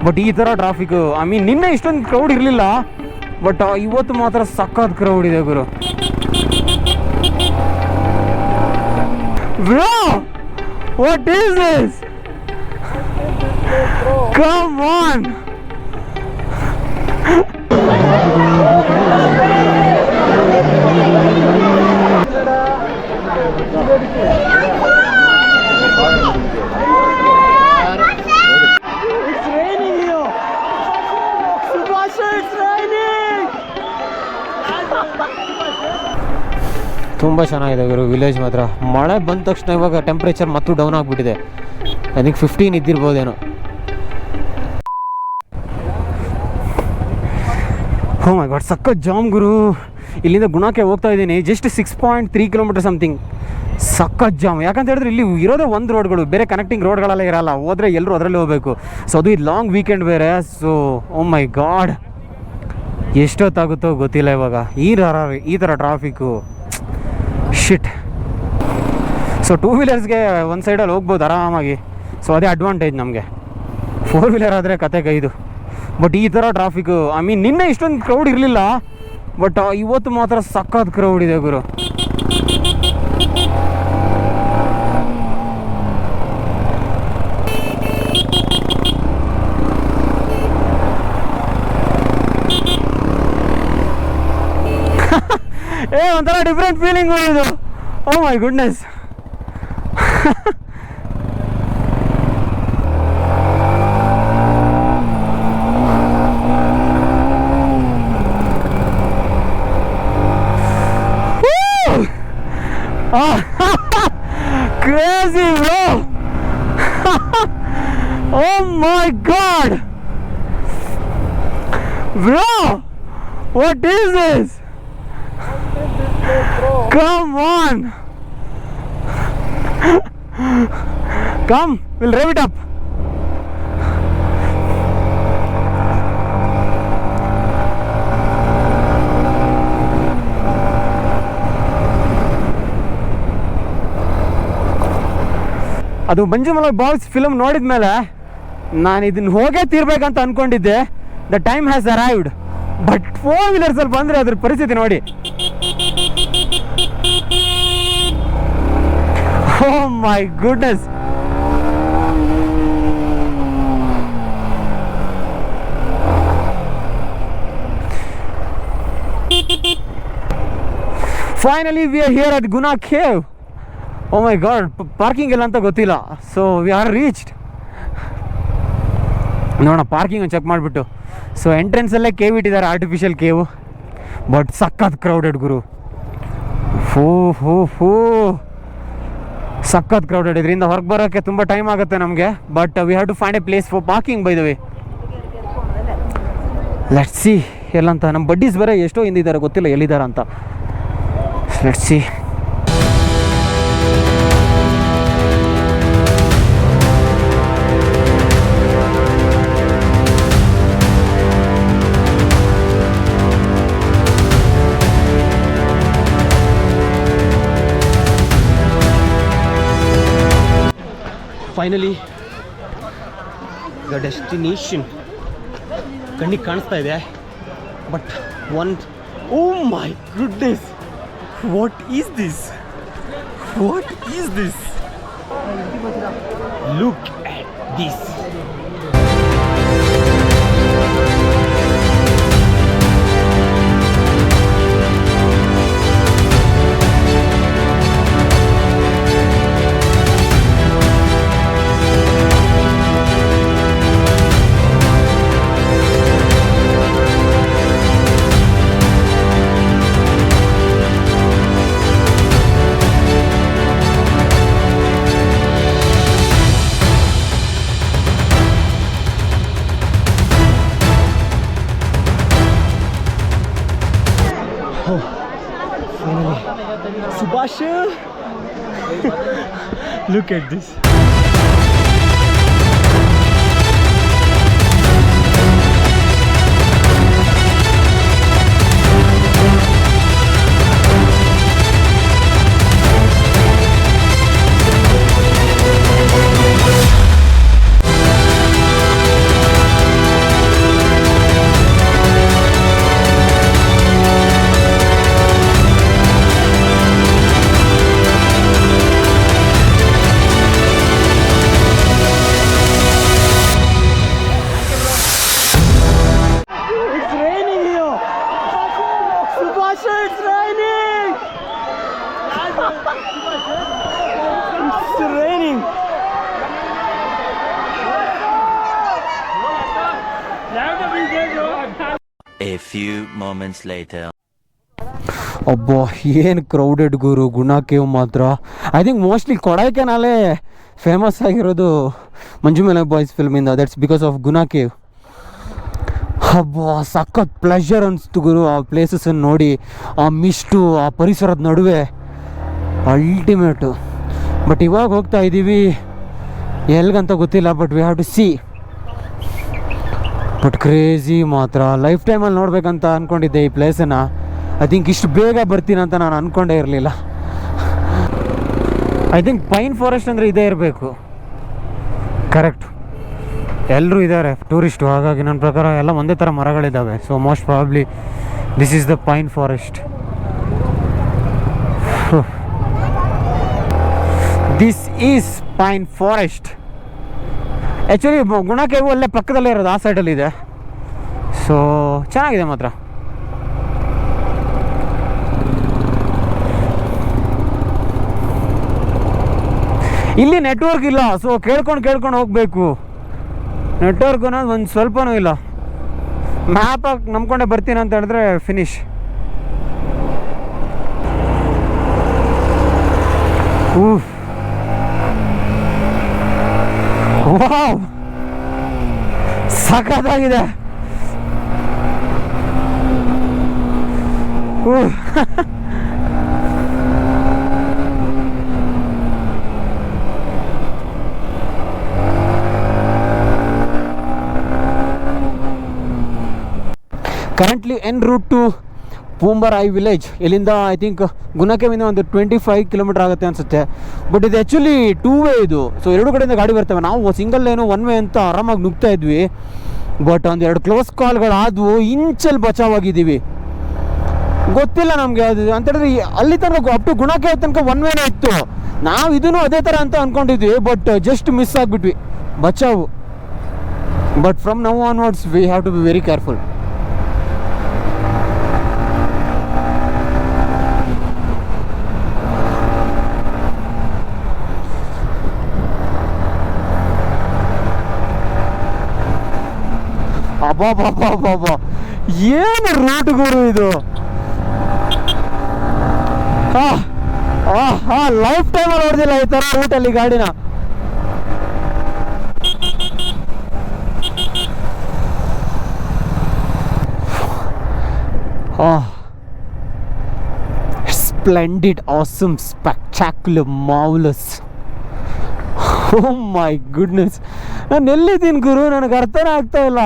But ಈ ಥರ traffic I mean ನಿನ್ನೆ ಇಷ್ಟೊಂದು ಕ್ರೌಡ್ ಇರಲಿಲ್ಲ, ಬಟ್ ಇವತ್ತು ಮಾತ್ರ ಸಖತ್ ಕ್ರೌಡ್ ಇದೆ ಗುರು. Bro, what is this? Come on. It's raining here. Subhasha, it's raining. ತುಂಬ ಚೆನ್ನಾಗಿದೆ ಗುರು ವಿಲೇಜ್ ಮಾತ್ರ. ಮಳೆ ಬಂದ ತಕ್ಷಣ ಇವಾಗ ಟೆಂಪ್ರೇಚರ್ ಮತ್ತು ಡೌನ್ ಆಗಿಬಿಟ್ಟಿದೆ. I think 15 ಇದ್ದಿರ್ಬೋದೇನೋ. ಹೋ ಮೈ ಗಾಡ್, ಸಖತ್ ಜಾಮ್ ಗುರು. ಇಲ್ಲಿಂದ ಗುಣಕ್ಕೆ ಹೋಗ್ತಾ ಇದ್ದೀನಿ, ಜಸ್ಟ್ 6.3 ಕಿಲೋಮೀಟರ್ ಸಮಥಿಂಗ್. ಸಖತ್ ಜಾಮ್. ಯಾಕಂತ ಹೇಳಿದ್ರೆ ಇಲ್ಲಿ ಇರೋದೇ ಒಂದು ರೋಡ್ಗಳು, ಬೇರೆ ಕನೆಕ್ಟಿಂಗ್ ರೋಡ್ಗಳೆಲ್ಲ ಇರಲ್ಲ. ಹೋದರೆ ಎಲ್ಲರೂ ಅದರಲ್ಲೇ ಹೋಗಬೇಕು. ಸೊ ಅದು ಇದು ಲಾಂಗ್ ವೀಕೆಂಡ್ ಬೇರೆ. ಸೊ ಓ ಮೈ ಗಾಡ್, ಎಷ್ಟೊತ್ತಾಗುತ್ತೋ ಗೊತ್ತಿಲ್ಲ ಇವಾಗ ಈ ಥರ ಟ್ರಾಫಿಕ್ಕು. ಶಿಟ್. ಸೊ 2 ವೀಲರ್ಸ್ಗೆ ಒಂದು ಸೈಡಲ್ಲಿ ಹೋಗ್ಬೋದು ಆರಾಮಾಗಿ. ಸೊ ಅದೇ ಅಡ್ವಾಂಟೇಜ್ ನಮಗೆ. 4 ವೀಲರ್ ಆದರೆ ಕತೆಗೈದು. ಬಟ್ ಈ ಥರ ಟ್ರಾಫಿಕ್ಕು ಐ ಮೀನ್ ನಿನ್ನೆ ಇಷ್ಟೊಂದು ಕ್ರೌಡ್ ಇರಲಿಲ್ಲ, ಬಟ್ ಇವತ್ತು ಮಾತ್ರ ಸಖತ್ ಕ್ರೌಡ್ ಇದೆ ಗುರು. ಒಂಥರ ಡಿಫ್ರೆಂಟ್ ಫೀಲಿಂಗ್ ಇದು. Oh my goodness. Crazy bro. Oh my god bro, what is this? Come on. Come, we'll rev it up. ಅದು ಮಂಜುಮಲ ಬಾಯ್ಸ್ ಫಿಲ್ಮ್ ನೋಡಿದ ಮೇಲೆ ನಾನು ಇದನ್ನು ಹೋಗೇ ತೀರ್ಬೇಕಂತ ಅಂದ್ಕೊಂಡಿದ್ದೆ. The time has arrived. But 4 ವೀಲರ್ಸಲ್ಲಿ ಬಂದರೆ ಅದ್ರ ಪರಿಸ್ಥಿತಿ ನೋಡಿ. Oh my goodness. Finally we are here at Guna Cave. Oh my god, parking ಇಲ್ಲ ಅಂತ ಗೊತ್ತಿಲ್ಲ. So we are reached. ನೋಡೋಣ ಪಾರ್ಕಿಂಗ್ ಚೆಕ್ ಮಾಡಿಬಿಟ್ಟು. ಸೊ ಎಂಟ್ರೆನ್ಸಲ್ಲೇ ಕೇವ್ ಇಟ್ಟಿದ್ದಾರೆ, ಆರ್ಟಿಫಿಷಿಯಲ್ ಕೇವು. ಬಟ್ ಸಖತ್ ಕ್ರೌಡೆಡ್ ಗುರು. ಹೋ ಸಖತ್ ಕ್ರೌಡೆಡ್. ಇದರಿಂದ ಹೊರಗೆ ಬರೋಕ್ಕೆ ತುಂಬ ಟೈಮ್ ಆಗುತ್ತೆ ನಮಗೆ. But we have to find a place for parking by the way. Let's see ಎಲ್ಲಂತ. ನಮ್ಮ ಬಡ್ಡೀಸ್ ಬೇರೆ ಎಷ್ಟೋ ಹಿಂದಿದ್ದಾರೆ, ಗೊತ್ತಿಲ್ಲ ಎಲ್ಲಿದ್ದಾರೆ ಅಂತ. Let's see. Finally the destination ಕಣ್ಣಿಗೆ ಕಾಣಿಸ್ತಾ ಇದೆ. But oh my goodness, what is this? Look at this. Subhasha, look at this. A few moments later. ಅಬ್ಬಾ ಏನು ಕ್ರೌಡೆಡ್ ಗುರು ಗುಣ ಕೇವ್ ಮಾತ್ರ. ಐ ಥಿಂಕ್ ಮೋಸ್ಟ್ಲಿ ಕೊಡೈಕೆನಾಲೇ ಫೇಮಸ್ ಆಗಿರೋದು ಮಂಜು ಮೇಲೆ ಬಾಯ್ಸ್ ಫಿಲ್ಮಿಂದ. ದಟ್ಸ್ ಬಿಕಾಸ್ ಆಫ್ ಗುಣ ಕೇವ್. ಅಬ್ಬಾ ಸಖತ್ ಪ್ಲೆಷರ್ ಅನಿಸ್ತು ಗುರು ಆ ಪ್ಲೇಸಸನ್ನು ನೋಡಿ, ಆ ಮಿಸ್ಟು, ಆ ಪರಿಸರದ ನಡುವೆ ಅಲ್ಟಿಮೇಟು. ಬಟ್ ಇವಾಗ ಹೋಗ್ತಾ ಇದ್ದೀವಿ ಎಲ್ಗಂತ ಗೊತ್ತಿಲ್ಲ, but we have to see. But crazy ಮಾತ್ರ. ಲೈಫ್ ಟೈಮಲ್ಲಿ ನೋಡ್ಬೇಕಂತ ಅಂದ್ಕೊಂಡಿದ್ದೆ ಈ ಪ್ಲೇಸನ್ನು. ಐ ಥಿಂಕ್ ಇಷ್ಟು ಬೇಗ ಬರ್ತೀನಂತ ನಾನು ಅಂದ್ಕೊಂಡೇ ಇರಲಿಲ್ಲ. ಐ ಥಿಂಕ್ ಪೈನ್ ಫಾರೆಸ್ಟ್ ಅಂದರೆ ಇದೇ ಇರಬೇಕು. ಕರೆಕ್ಟ್, ಎಲ್ಲರೂ ಇದ್ದಾರೆ ಟೂರಿಸ್ಟು, ಹಾಗಾಗಿ ನನ್ನ ಪ್ರಕಾರ ಎಲ್ಲ ಒಂದೇ ಥರ ಮರಗಳಿದ್ದಾವೆ. So most probably this is the pine forest. This is pine forest. Actually Guna cave ಅಲ್ಲೇ ಪಕ್ಕದಲ್ಲೇ ಇರೋದು, ಆ ಸೈಡಲ್ಲಿದೆ. ಸೊ ಚೆನ್ನಾಗಿದೆ ಮಾತ್ರ. ಇಲ್ಲಿ ನೆಟ್ವರ್ಕ್ ಇಲ್ಲ, ಸೊ ಕೇಳ್ಕೊಂಡು ಹೋಗಬೇಕು. ನೆಟ್ವರ್ಕ್ ಅನ್ನೋದು ಒಂದು ಸ್ವಲ್ಪನೂ ಇಲ್ಲ. ಮ್ಯಾಪ್ ಹಾಕಿ ನಂಬ್ಕೊಂಡೆ ಬರ್ತೀನಿ ಅಂತ ಹೇಳಿದ್ರೆ ಫಿನಿಶ್. ವಾವ್, ಸಖತ್ತಾಗಿದೆ. Currently en route to Poombarai village. ಇಲ್ಲಿಂದ ಐ ಥಿಂಕ್ ಗುಣಕೆವಿಂದ ಒಂದು 25 ಕಿಲೋಮೀಟರ್ ಆಗುತ್ತೆ ಅನಿಸುತ್ತೆ. ಬಟ್ ಇದು ಆ್ಯಕ್ಚುಲಿ 2 ವೇ ಇದು. ಸೊ ಎರಡು ಕಡೆಯಿಂದ ಗಾಡಿ ಬರ್ತವೆ. ನಾವು ಸಿಂಗಲ್ ಲೇನು 1 ವೇ ಅಂತ ಆರಾಮಾಗಿ ನುಗ್ತಾ ಇದ್ವಿ. ಬಟ್ ಒಂದೆರಡು ಕ್ಲೋಸ್ ಕಾಲ್ಗಳಾದವು, ಇಂಚಲ್ಲಿ ಬಚಾವಾಗಿದ್ದೀವಿ. ಗೊತ್ತಿಲ್ಲ ನಮಗೆ ಅದು ಅಂತೇಳಿದ್ರೆ ಅಲ್ಲಿ ತನಕ ಅಪ್ ಟು ಗುಣಕೆವ್ ತನಕ 1 ವೇನೇ ಇತ್ತು. ನಾವು ಇದನ್ನು ಅದೇ ಥರ ಅಂತ ಅಂದ್ಕೊಂಡಿದ್ವಿ, ಬಟ್ ಜಸ್ಟ್ ಮಿಸ್ ಆಗಿಬಿಟ್ವಿ, ಬಚಾವು. But from now onwards we have to be very careful. ಅಬ್ಬಾ ಏನು ರೂಟ್ ಗುರು ಇದು. ಲೈಫ್ ಟೈಮಲ್ಲಿ ನೋಡ್ದಿಲ್ಲ ಈ ಥರ ರೂಟಲ್ಲಿ ಗಾಡಿನ. Splendid, awesome, spectacular, marvellous. Oh my goodness, ನಾನು ಎಲ್ಲಿದ್ದೀನಿ ಗುರು, ನನಗೆ ಅರ್ಥನೇ ಆಗ್ತಾ ಇಲ್ಲ.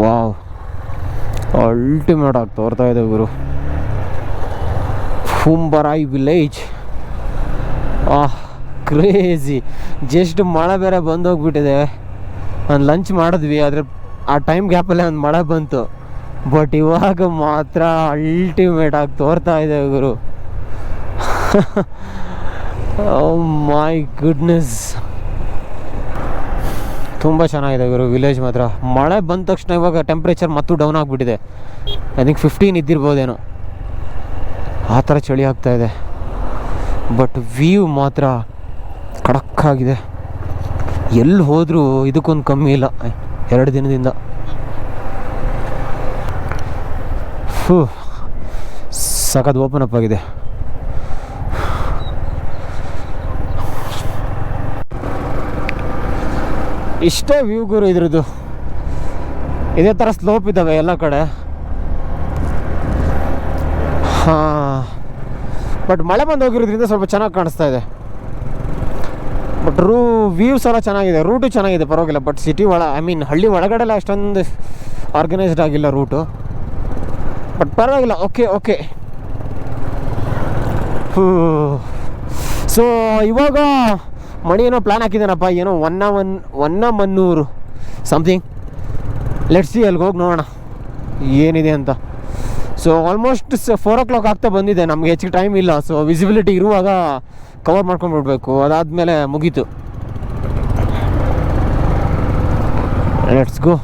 ವಾವ್, ಅಲ್ಟಿಮೇಟ್ ಆಗಿ ತೋರ್ತಾ ಇದೆ ಗುರು. ಪೂಂಬರಾಯಿ ವಿಲೇಜ್. ಕ್ರೇಜಿ. ಜಸ್ಟ್ ಮಳೆ ಬೇರೆ ಬಂದೋಗ್ಬಿಟ್ಟಿದೆ. ಒಂದು ಲಂಚ್ ಮಾಡಿದ್ವಿ, ಆದರೆ ಆ ಟೈಮ್ ಗ್ಯಾಪಲ್ಲೇ ಒಂದು ಮಳೆ ಬಂತು. ಬಟ್ ಇವಾಗ ಮಾತ್ರ ಅಲ್ಟಿಮೇಟ್ ಆಗಿ ತೋರ್ತಾ ಇದೆ ಗುರು. ಓ ಮೈ ಗುಡ್ನೆಸ್, ತುಂಬ ಚೆನ್ನಾಗಿದೆ ಗುರು ವಿಲೇಜ್ ಮಾತ್ರ. ಮಳೆ ಬಂದ ತಕ್ಷಣ ಇವಾಗ ಟೆಂಪ್ರೇಚರ್ ಮತ್ತು ಡೌನ್ ಆಗಿಬಿಟ್ಟಿದೆ. ಐ ಥಿಂಕ್ 15 ಇದ್ದಿರ್ಬೋದೇನೋ, ಆ ಥರ ಚಳಿ ಆಗ್ತಾ ಇದೆ. ಬಟ್ ವ್ಯೂ ಮಾತ್ರ ಖಡಕ್ಕಾಗಿದೆ. ಎಲ್ಲಿ ಹೋದರೂ ಇದಕ್ಕೊಂದು ಕಮ್ಮಿ ಇಲ್ಲ 2 ದಿನದಿಂದ. ಸಖತ್ ಓಪನ್ ಅಪ್ ಆಗಿದೆ. ಇಷ್ಟೇ ವ್ಯೂ ಗುರು ಇದ್ರದ್ದು. ಇದೇ ಥರ ಸ್ಲೋಪ್ ಇದ್ದಾವೆ ಎಲ್ಲ ಕಡೆ. ಬಟ್ ಮಳೆ ಬಂದು ಹೋಗಿರೋದ್ರಿಂದ ಸ್ವಲ್ಪ ಚೆನ್ನಾಗಿ ಕಾಣಿಸ್ತಾ ಇದೆ. ಬಟ್ ವ್ಯೂಸ್ ಎಲ್ಲ ಚೆನ್ನಾಗಿದೆ, ರೂಟು ಚೆನ್ನಾಗಿದೆ, ಪರವಾಗಿಲ್ಲ. ಬಟ್ ಸಿಟಿ ಐ ಮೀನ್ ಹಳ್ಳಿ ಒಳಗಡೆಲ್ಲ ಅಷ್ಟೊಂದು ಆರ್ಗನೈಸ್ಡ್ ಆಗಿಲ್ಲ ರೂಟು. ಬಟ್ ಪರವಾಗಿಲ್ಲ, ಓಕೆ. ಸೊ ಇವಾಗ ಮಣಿ ಏನೋ ಪ್ಲ್ಯಾನ್ ಹಾಕಿದ್ದಾನಪ್ಪ, ಏನೋ ಒನ್ನ ಮನ್ನೂರು ಸಮಥಿಂಗ್. ಲೆಟ್ಸ್ ಸಿ, ಅಲ್ಲಿಗೆ ಹೋಗಿ ನೋಡೋಣ ಏನಿದೆ ಅಂತ. ಸೊ ಆಲ್ಮೋಸ್ಟ್ 4 o'clock ಆಗ್ತಾ ಬಂದಿದೆ, ನಮಗೆ ಹೆಚ್ಚಿಗೆ ಟೈಮ್ ಇಲ್ಲ. ಸೊ ವಿಸಿಬಿಲಿಟಿ ಇರುವಾಗ ಕವರ್ ಮಾಡ್ಕೊಂಡ್ಬಿಡ್ಬೇಕು, ಅದಾದಮೇಲೆ ಮುಗೀತು. Let's go.